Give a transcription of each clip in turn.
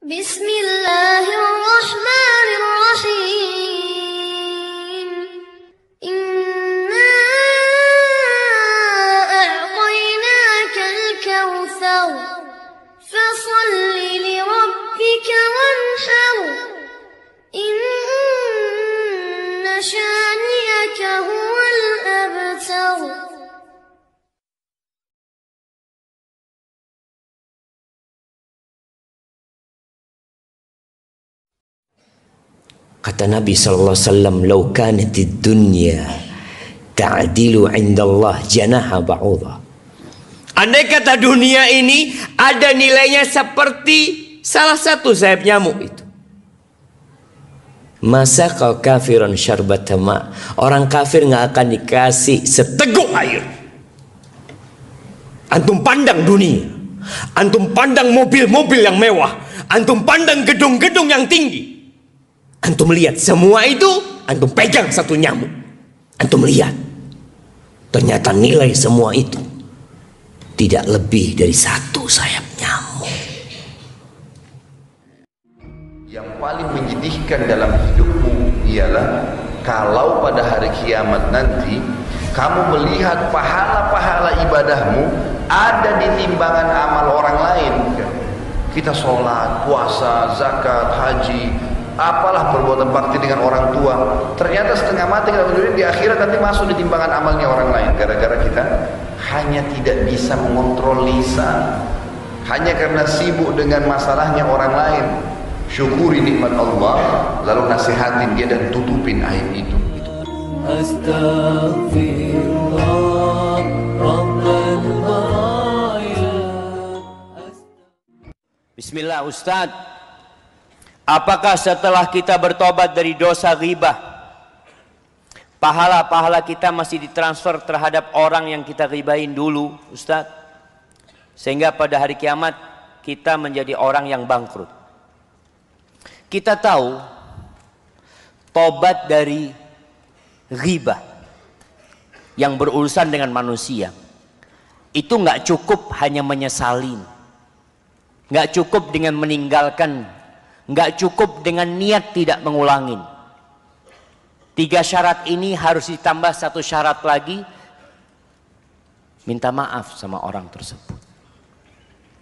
Bismillahirrahmanirrahim. Inna a'tainakal kautsar, fasholli lirabbika wanhar. Inna shaniyaka huwal abtar. Kata Nabi sallallahu alaihi wasallam, "Lau kanatid dunya ta'dilu 'inda Allah janaha ba'udha." Andai kata dunia ini ada nilainya seperti salah satu sayap nyamuk itu. Masa kau kafiran syarbata ma, orang kafir nggak akan dikasih seteguk air. Antum pandang dunia, antum pandang mobil-mobil yang mewah, antum pandang gedung-gedung yang tinggi. Antum lihat semua itu, antum pegang satu nyamuk. Antum lihat, ternyata nilai semua itu tidak lebih dari satu sayap nyamuk. Yang paling menyedihkan dalam hidupmu ialah kalau pada hari kiamat nanti kamu melihat pahala-pahala ibadahmu ada di timbangan amal orang lain. Kita sholat, puasa, zakat, haji, apalah perbuatan bakti dengan orang tua, ternyata setengah mati kita dunia, di akhirat nanti masuk di timbangan amalnya orang lain, gara-gara kita hanya tidak bisa mengontrol lisan, hanya karena sibuk dengan masalahnya orang lain. Syukuri nikmat Allah, lalu nasihatin dia dan tutupin aib itu. Astaghfirullah Rabbal baraya. Bismillah Ustadz, apakah setelah kita bertobat dari dosa ghibah, pahala-pahala kita masih ditransfer terhadap orang yang kita ghibahin dulu Ustadz, sehingga pada hari kiamat kita menjadi orang yang bangkrut? Kita tahu tobat dari ghibah yang berurusan dengan manusia itu nggak cukup hanya menyesalin, nggak cukup dengan meninggalkan, nggak cukup dengan niat tidak mengulangin. 3 syarat ini harus ditambah 1 syarat lagi, minta maaf sama orang tersebut,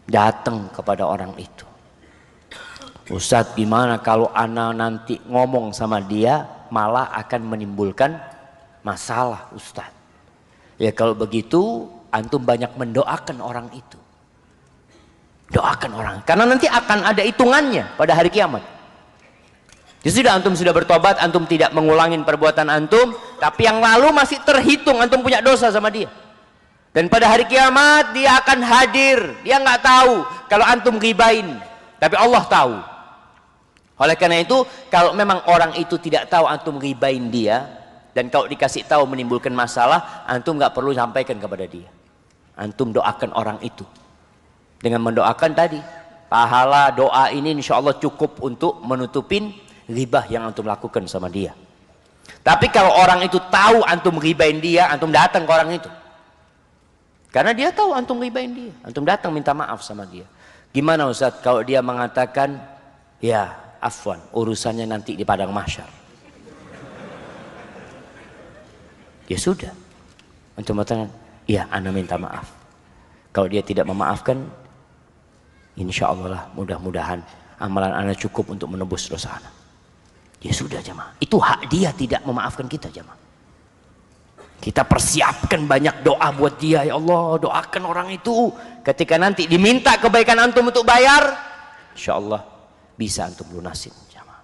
datang kepada orang itu. Ustadz, gimana kalau ana nanti ngomong sama dia malah akan menimbulkan masalah Ustadz? Ya kalau begitu antum banyak mendoakan orang itu. Doakan orang, karena nanti akan ada hitungannya pada hari kiamat. Sudah antum sudah bertobat, antum tidak mengulangin perbuatan antum, tapi yang lalu masih terhitung antum punya dosa sama dia. Dan pada hari kiamat dia akan hadir, dia nggak tahu kalau antum ghibain, tapi Allah tahu. Oleh karena itu, kalau memang orang itu tidak tahu antum ghibain dia, dan kalau dikasih tahu menimbulkan masalah, antum nggak perlu sampaikan kepada dia. Antum doakan orang itu. Dengan mendoakan tadi, pahala doa ini insya Allah cukup untuk menutupin ghibah yang antum lakukan sama dia. Tapi kalau orang itu tahu antum ghibain dia, antum datang ke orang itu, karena dia tahu antum ghibain dia, antum datang minta maaf sama dia. Gimana Ustadz kalau dia mengatakan, ya afwan, urusannya nanti di padang mahsyar? Ya sudah, antum mengatakan, ya ana minta maaf. Kalau dia tidak memaafkan, insya Allah lah, mudah-mudahan amalan ana cukup untuk menebus dosa ana. Ya sudah jemaah, itu hak dia tidak memaafkan kita jemaah. Kita persiapkan banyak doa buat dia, ya Allah doakan orang itu. Ketika nanti diminta kebaikan antum untuk bayar, insya Allah bisa antum lunasin jemaah.